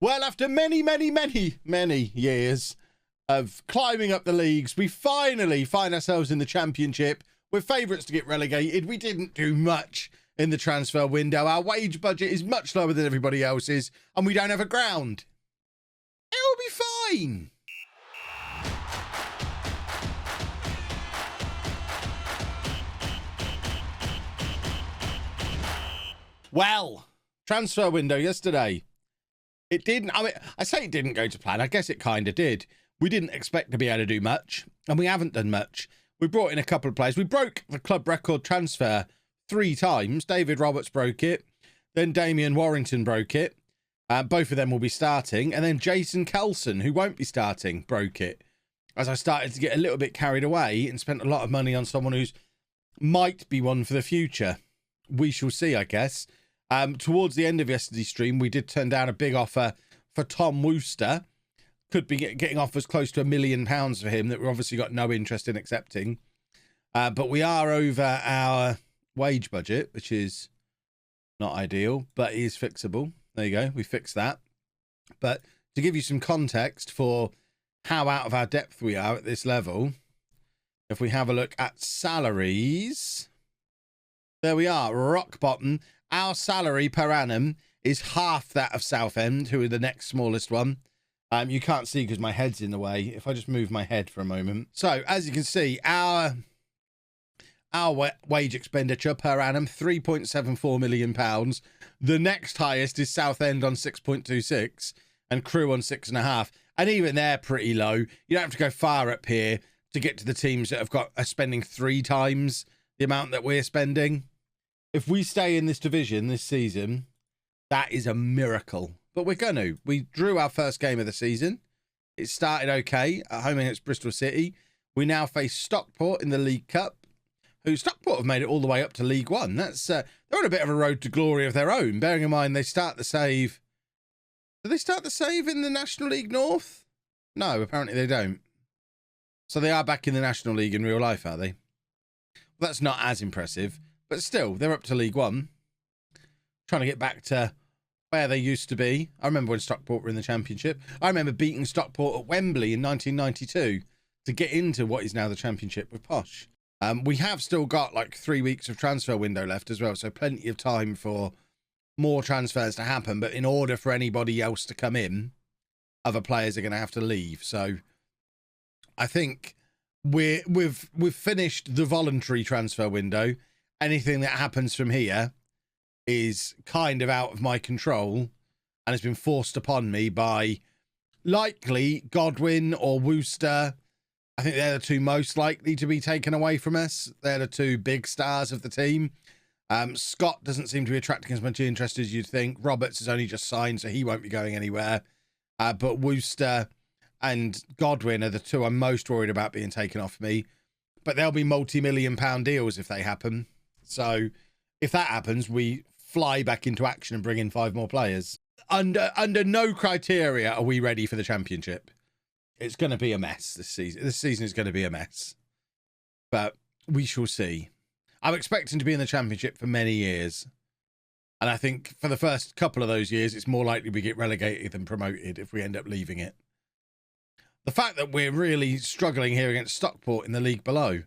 Well, after many years of climbing up the leagues, we finally find ourselves in the Championship. We're favourites to get relegated. We didn't do much in the transfer window. Our wage budget is much lower than everybody else's, and we don't have a ground. It'll be fine. Well, transfer window yesterday. It didn't, I say it didn't go to plan. I guess it kind of did. We didn't expect to be able to do much, and we haven't done much. We brought in a couple of players. We broke the club record transfer 3 times. David Roberts broke it. Then Damien Warrington broke it. Both of them will be starting. And then Jason Kelson, who won't be starting, broke it. As I started to get a little bit carried away and spent a lot of money on someone who's might be one for the future. We shall see, I guess. Towards the end of yesterday's stream, we did turn down a big offer for Tom Wooster. Could be getting offers close to £1 million for him that we've obviously got no interest in accepting. But we are over our wage budget, which is not ideal, but is fixable. There you go. We fixed that. But to give you some context for how out of our depth we are at this level, if we have a look at salaries, there we are, rock bottom. Our salary per annum is half that of Southend, who are the next smallest one. You can't see because my head's in the way. If I just move my head for a moment. So, as you can see, our wage expenditure per annum, £3.74 million. The next highest is Southend on 6.26 and Crewe on 6.5. And even they're pretty low. You don't have to go far up here to get to the teams that are spending 3 times the amount that we're spending. If we stay in this division this season, that is a miracle. But we're going to. We drew our first game of the season. It started okay at home against Bristol City. We now face Stockport in the League Cup, who Stockport have made it all the way up to League One. That's they're on a bit of a road to glory of their own, bearing in mind they start the save. Do they start the save in the National League North? No, apparently they don't. So they are back in the National League in real life, are they? Well, that's not as impressive. But still, they're up to League One. Trying to get back to where they used to be. I remember when Stockport were in the Championship. I remember beating Stockport at Wembley in 1992 to get into what is now the Championship with Posh. We have still got like 3 weeks of transfer window left as well, so plenty of time for more transfers to happen. But in order for anybody else to come in, other players are going to have to leave. So I think we've finished the voluntary transfer window. Anything that happens from here is kind of out of my control and has been forced upon me by likely Godwin or Wooster. I think they're the 2 most likely to be taken away from us. They're the 2 big stars of the team. Scott doesn't seem to be attracting as much interest as you'd think. Roberts has only just signed, so he won't be going anywhere. But Wooster and Godwin are the 2 I'm most worried about being taken off me. But they'll be multi-million-pound deals if they happen. So if that happens, we fly back into action and bring in 5 more players. Under no criteria are we ready for the Championship. It's going to be a mess this season. This season is going to be a mess. But we shall see. I'm expecting to be in the Championship for many years. And I think for the first couple of those years, it's more likely we get relegated than promoted if we end up leaving it. The fact that we're really struggling here against Stockport in the league below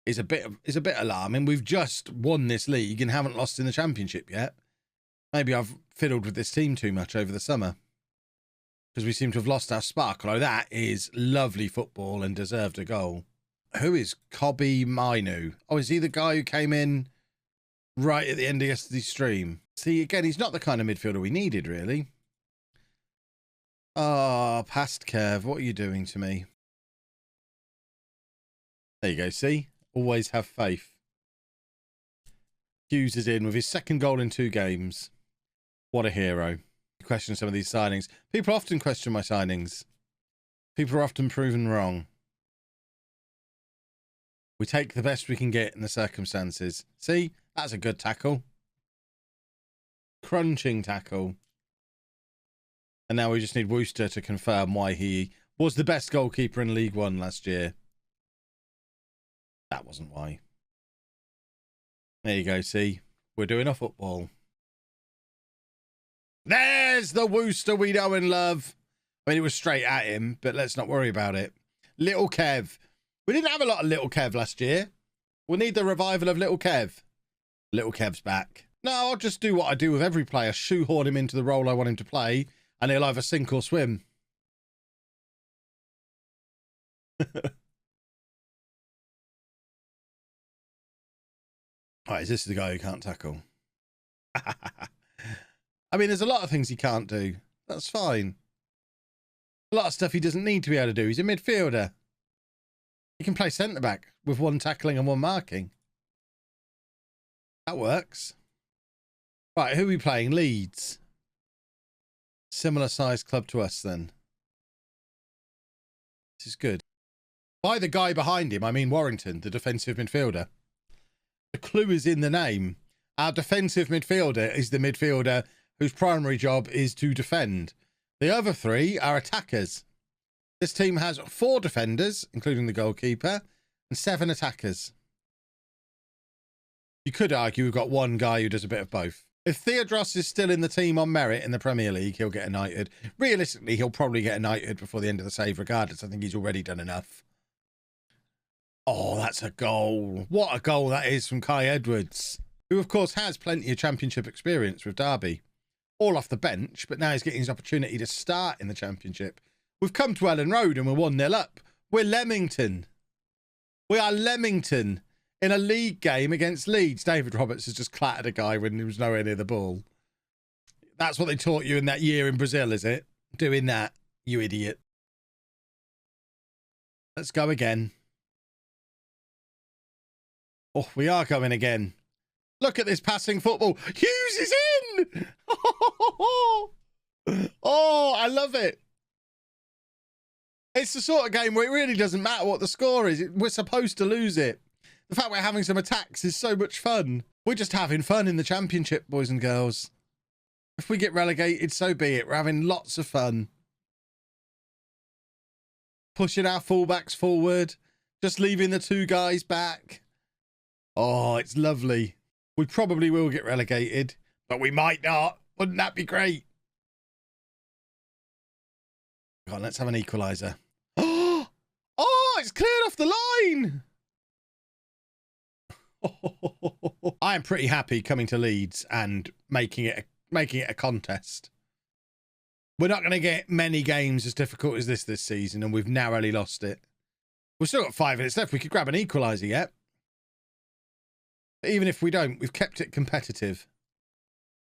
is a bit alarming. We've just won this league and haven't lost in the Championship yet. Maybe I've fiddled with this team too much over the summer because we seem to have lost our spark. Although that is lovely football and deserved a goal. Who is Kobe Mainu? Oh, is he the guy who came in right at the end of yesterday's stream? See, again, he's not the kind of midfielder we needed, really. Oh, past Kev, what are you doing to me? There you go, see? Always have faith. Hughes is in with his 2nd goal in 2 games. What a hero. Question some of these signings. People often question my signings. People are often proven wrong. We take the best we can get in the circumstances. See? That's a good tackle. Crunching tackle. And now we just need Wooster to confirm why he was the best goalkeeper in League One last year. That wasn't why. There you go, see? We're doing a football. There's the Wooster we know and love. I mean, it was straight at him, but let's not worry about it. Little Kev. We didn't have a lot of Little Kev last year. We'll need the revival of Little Kev. Little Kev's back. No, I'll just do what I do with every player. Shoehorn him into the role I want him to play, and he'll either sink or swim. Right, is this the guy who can't tackle? I mean, there's a lot of things he can't do. That's fine. A lot of stuff he doesn't need to be able to do. He's a midfielder. He can play centre-back with one tackling and one marking. That works. Right, who are we playing? Leeds. Similar sized club to us then. This is good. By the guy behind him, I mean Warrington, the defensive midfielder. The clue is in the name. Our defensive midfielder is the midfielder whose primary job is to defend. The other three are attackers. This team has 4 defenders, including the goalkeeper, and 7 attackers. You could argue we've got one guy who does a bit of both. If Theodros is still in the team on merit in the Premier League, he'll get a knighthood. Realistically, he'll probably get a knighthood before the end of the save regardless. I think he's already done enough. Oh, that's a goal. What a goal that is from Kai Edwards, who, of course, has plenty of championship experience with Derby. All off the bench, but now he's getting his opportunity to start in the championship. We've come to Elland Road and we're 1-0 up. We're Leamington. We are Leamington in a league game against Leeds. David Roberts has just clattered a guy when he was nowhere near the ball. That's what they taught you in that year in Brazil, is it? Doing that, you idiot. Let's go again. Oh, we are going again. Look at this passing football. Hughes is in! Oh, I love it. It's the sort of game where it really doesn't matter what the score is. We're supposed to lose it. The fact we're having some attacks is so much fun. We're just having fun in the championship, boys and girls. If we get relegated, so be it. We're having lots of fun. Pushing our fullbacks forward. Just leaving the 2 guys back. Oh, it's lovely. We probably will get relegated, but we might not. Wouldn't that be great? Come on, let's have an equaliser. Oh, it's cleared off the line. I am pretty happy coming to Leeds and making it a contest. We're not going to get many games as difficult as this season, and we've narrowly lost it. We've still got 5 minutes left. We could grab an equaliser yet. But even if we don't, we've kept it competitive.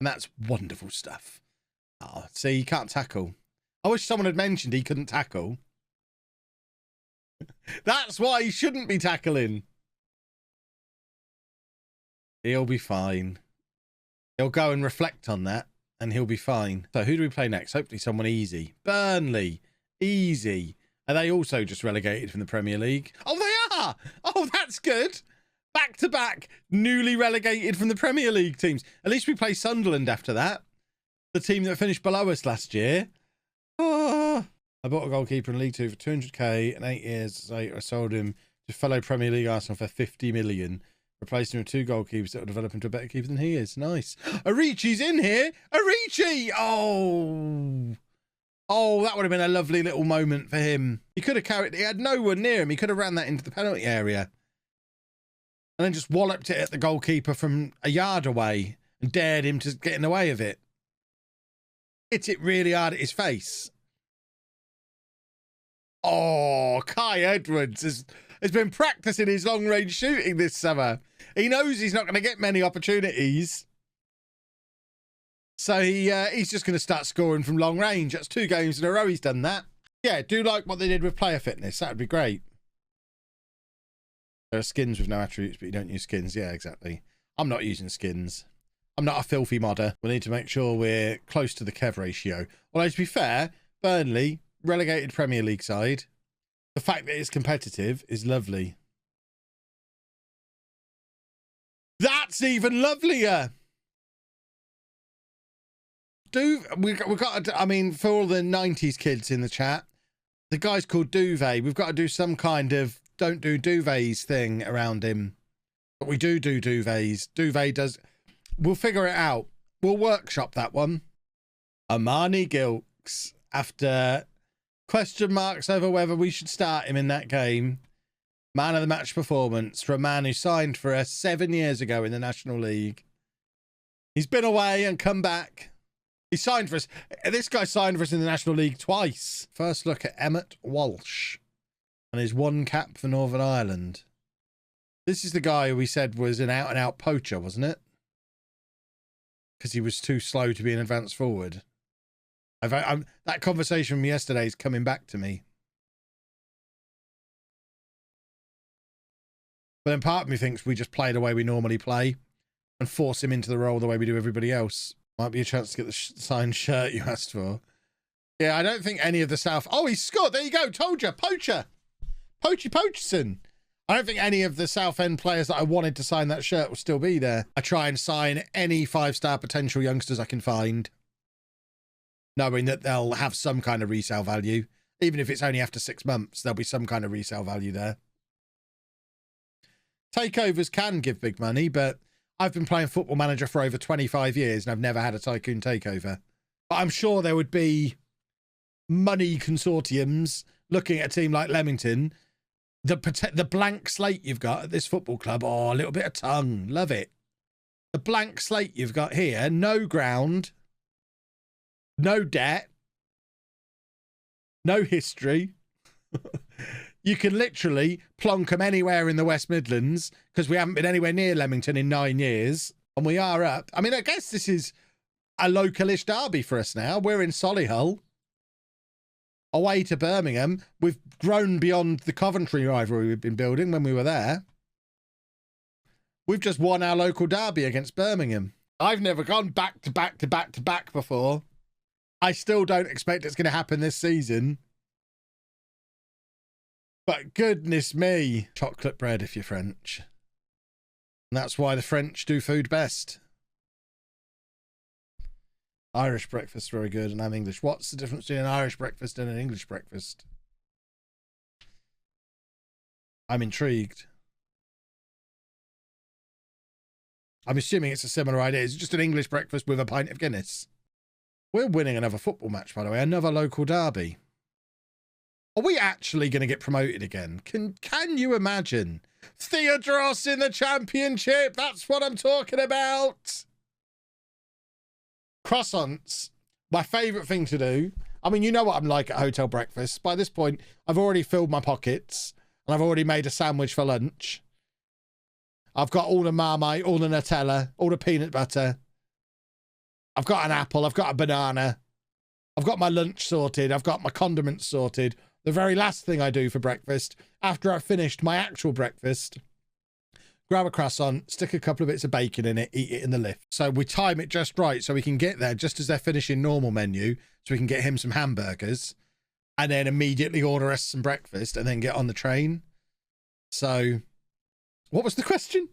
And that's wonderful stuff. Oh, see, he can't tackle. I wish someone had mentioned he couldn't tackle. That's why he shouldn't be tackling. He'll be fine. He'll go and reflect on that, and he'll be fine. So who do we play next? Hopefully someone easy. Burnley. Easy. Are they also just relegated from the Premier League? Oh, they are! Oh, that's good. Back-to-back, newly relegated from the Premier League teams. At least we play Sunderland after that. The team that finished below us last year. Oh. I bought a goalkeeper in League 2 for 200k in 8 years. I sold him to fellow Premier League Arsenal for 50 million. Replaced him with 2 goalkeepers that will develop into a better keeper than he is. Nice. Arichi's in here. Arichi! Oh. Oh, that would have been a lovely little moment for him. He could have carried... He had no one near him. He could have ran that into the penalty area. And then just walloped it at the goalkeeper from a yard away and dared him to get in the way of it. Hit it really hard at his face. Oh, Kai Edwards has been practicing his long-range shooting this summer. He knows he's not going to get many opportunities. So he's just going to start scoring from long range. That's 2 games in a row he's done that. Yeah, do like what they did with player fitness. That would be great. There are skins with no attributes, but you don't use skins. Yeah, exactly. I'm not using skins. I'm not a filthy modder. We need to make sure we're close to the Kev ratio. Although, to be fair, Burnley, relegated Premier League side, the fact that it's competitive is lovely. That's even lovelier. We've got to, I mean, for all the 90s kids in the chat, the guy's called Duvet. We've got to do some kind of don't do duvets thing around him. But we do duvets. Duvet does... We'll figure it out. We'll workshop that one. Armani Gilks, after question marks over whether we should start him in that game. Man of the match performance for a man who signed for us 7 years ago in the National League. He's been away and come back. He signed for us. This guy signed for us in the National League twice. First look at Emmett Walsh and his 1 cap for Northern Ireland. This is the guy who we said was an out-and-out poacher, wasn't it? Because he was too slow to be an advance forward. That conversation from yesterday is coming back to me. But then part of me thinks we just play the way we normally play and force him into the role the way we do everybody else. Might be a chance to get the signed shirt you asked for. Yeah, I don't think any of the South... Oh, he's scored. There you go. Told you. Poacher. Poacherson. I don't think any of the Southend players that I wanted to sign that shirt will still be there. I try and sign any 5-star potential youngsters I can find, knowing that they'll have some kind of resale value. Even if it's only after 6 months, there'll be some kind of resale value there. Takeovers can give big money, but I've been playing Football Manager for over 25 years and I've never had a tycoon takeover. But I'm sure there would be money consortiums looking at a team like Leamington. The blank slate you've got at this football club, oh, a little bit of tongue, love it. The blank slate you've got here, no ground, no debt, no history. You can literally plonk them anywhere in the West Midlands because we haven't been anywhere near Leamington in 9 years. And we are up. I mean, I guess this is a localish derby for us now. We're in Solihull, away to Birmingham. We've grown beyond the Coventry rivalry we've been building when we were there. We've just won our local derby against Birmingham. I've never gone back to back to back to back before. I still don't expect it's going to happen this season. But goodness me, chocolate bread if you're French. And that's why the French do food best. Irish breakfast, very good, and I'm English. What's the difference between an Irish breakfast and an English breakfast? I'm intrigued. I'm assuming it's a similar idea. It's just an English breakfast with a pint of Guinness. We're winning another football match, by the way, another local derby. Are we actually going to get promoted again? Can you imagine? Theodros in the Championship. That's what I'm talking about. Croissants. My favourite thing to do. I mean, you know what I'm like at hotel breakfast. By this point, I've already filled my pockets. And I've already made a sandwich for lunch. I've got all the Marmite, all the Nutella, all the peanut butter. I've got an apple. I've got a banana. I've got my lunch sorted. I've got my condiments sorted. The very last thing I do for breakfast, after I've finished my actual breakfast, grab a croissant, stick a couple of bits of bacon in it, eat it in the lift. So we time it just right so we can get there just as they're finishing normal menu, so we can get him some hamburgers and then immediately order us some breakfast and then get on the train. So what was the question?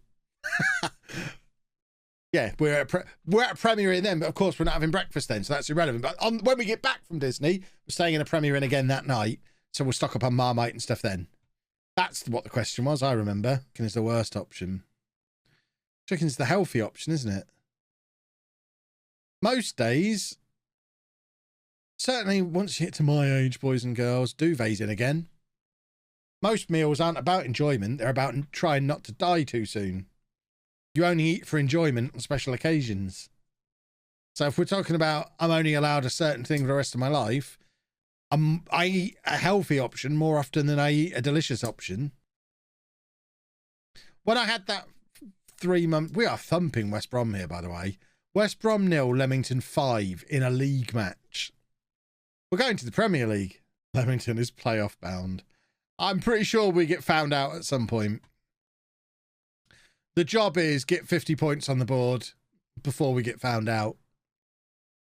Yeah, we're at a Premier Inn then, but of course we're not having breakfast then, so that's irrelevant. But when we get back from Disney, we're staying in a Premier Inn again that night, so we'll stock up on Marmite and stuff then. That's what the question was, I remember. Chicken is the worst option. Chicken's the healthy option, isn't it? Most days, certainly once you get to my age, boys and girls, duvets in again. Most meals aren't about enjoyment, they're about trying not to die too soon. You only eat for enjoyment on special occasions. So if we're talking about I'm only allowed a certain thing for the rest of my life, I eat a healthy option more often than I eat a delicious option. When I had that 3 month... We are thumping West Brom here, by the way. West Brom 0, Leamington 5 in a league match. We're going to the Premier League. Leamington is playoff bound. I'm pretty sure we get found out at some point. The job is get 50 points on the board before we get found out.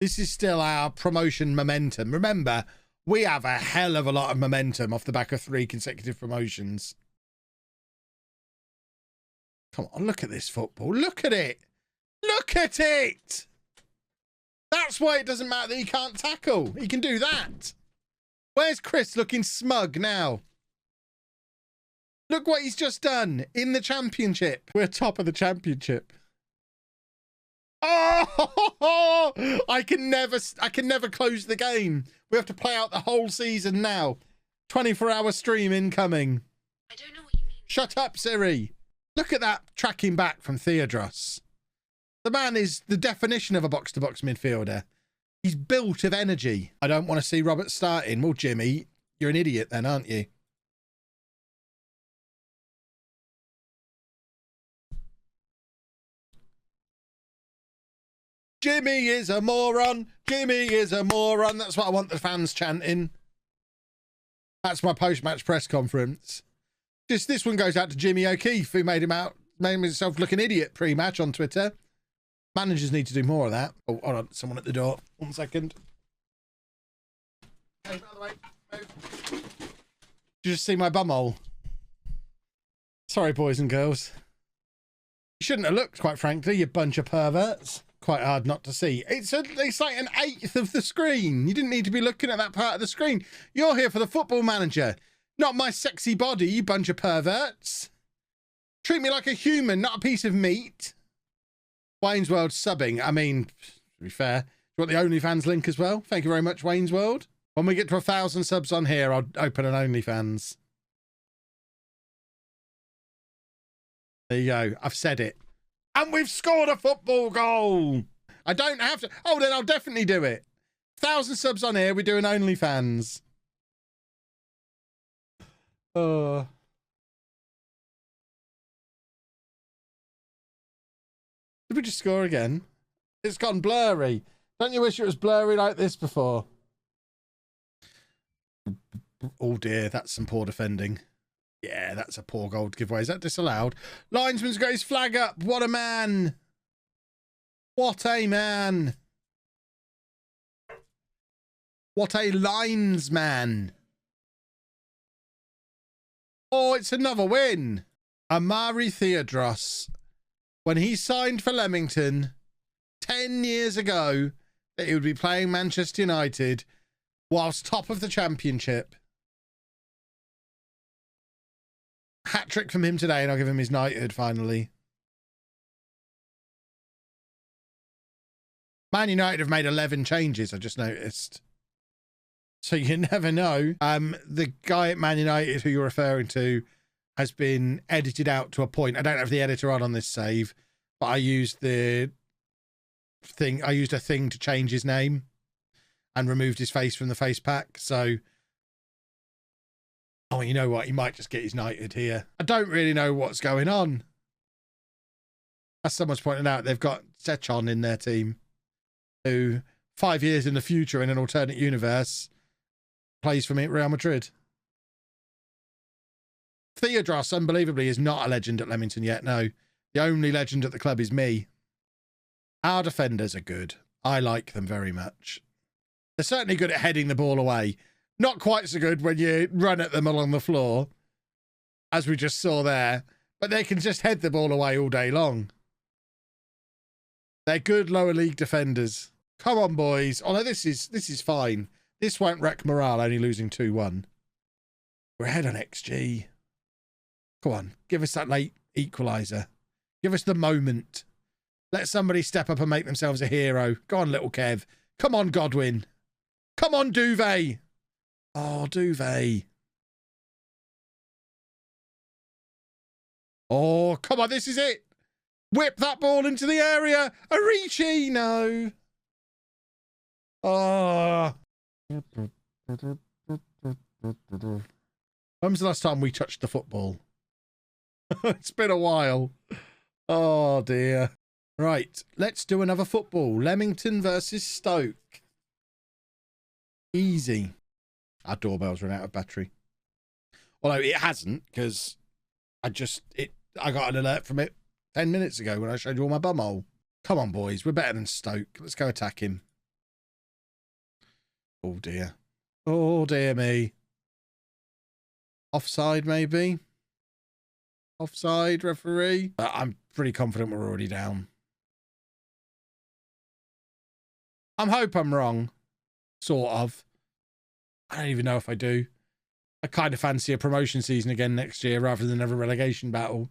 This is still our promotion momentum. Remember, we have a hell of a lot of momentum off the back of 3 consecutive promotions. Come on, look at this football. Look at it. Look at it. That's why it doesn't matter that he can't tackle. He can do that. Where's Chris looking smug now? Look what he's just done in the Championship. We're top of the Championship. Oh, I can never close the game. We have to play out the whole season now. 24-hour stream incoming. I don't know what you mean. Shut up, Siri. Look at that tracking back from Theodros. The man is the definition of a box-to-box midfielder. He's built of energy. I don't want to see Robert starting. Well, Jimmy, you're an idiot then, aren't you? Jimmy is a moron. Jimmy is a moron. That's what I want the fans chanting. That's my post-match press conference. Just this one goes out to Jimmy O'Keefe, who made himself look an idiot pre-match on Twitter. Managers need to do more of that. Oh, hold on. Someone at the door. 1 second. Hey, by the way, did you just see my bumhole? Sorry, boys and girls. You shouldn't have looked, quite frankly, you bunch of perverts. Quite hard not to see. It's like an eighth of the screen. You didn't need to be looking at that part of the screen. You're here for the football manager, not my sexy body, you bunch of perverts. Treat me like a human, not a piece of meat. Wayne's World subbing. I mean, to be fair, you want the OnlyFans link as well? Thank you very much, Wayne's World. When we get to 1,000 subs on here, I'll open an OnlyFans. There you go. I've said it. And we've scored a football goal. I don't have to. Oh, then I'll definitely do it. 1,000 subs on here. We're doing OnlyFans. Did we just score again? It's gone blurry. Don't you wish it was blurry like this before? Oh dear, that's some poor defending. Yeah, that's a poor goal giveaway. Is that disallowed? Linesman's got his flag up. What a man. What a man. What a linesman. Oh, it's another win. Amari Theodros, when he signed for Leamington 10 years ago, that he would be playing Manchester United whilst top of the championship. Hat-trick from him today, and I'll give him his knighthood finally. Man United have made 11 changes, I just noticed. So you never know. The guy at Man United who you're referring to has been edited out to a point. I don't have the editor on this save, but I used the thing. I used a thing to change his name and removed his face from the face pack. So, oh, you know what? He might just get his knighthood here. I don't really know what's going on. As someone's pointed out, they've got Sechon in their team, who 5 years in the future in an alternate universe plays for me at Real Madrid. Theodros, unbelievably, is not a legend at Leamington yet. No, the only legend at the club is me. Our defenders are good. I like them very much. They're certainly good at heading the ball away. Not quite so good when you run at them along the floor, as we just saw there. But they can just head the ball away all day long. They're good lower league defenders. Come on, boys. Oh, no, this is fine. This won't wreck morale, only losing 2-1. We're ahead on XG. Come on, give us that late equaliser. Give us the moment. Let somebody step up and make themselves a hero. Go on, little Kev. Come on, Godwin. Come on, Duvet. Oh, Duvet. Oh, come on, this is it. Whip that ball into the area. Arichi, no. Oh. When was the last time we touched the football? It's been a while. Oh, dear. Right, let's do another football. Leamington versus Stoke. Easy. Our doorbell's run out of battery. Although it hasn't, because I got an alert from it 10 minutes ago when I showed you all my bumhole. Come on, boys. We're better than Stoke. Let's go attack him. Oh, dear. Oh, dear me. Offside, maybe? Offside, referee? I'm pretty confident we're already down. I hope I'm wrong. Sort of. I don't even know if I do. I kind of fancy a promotion season again next year rather than have a relegation battle.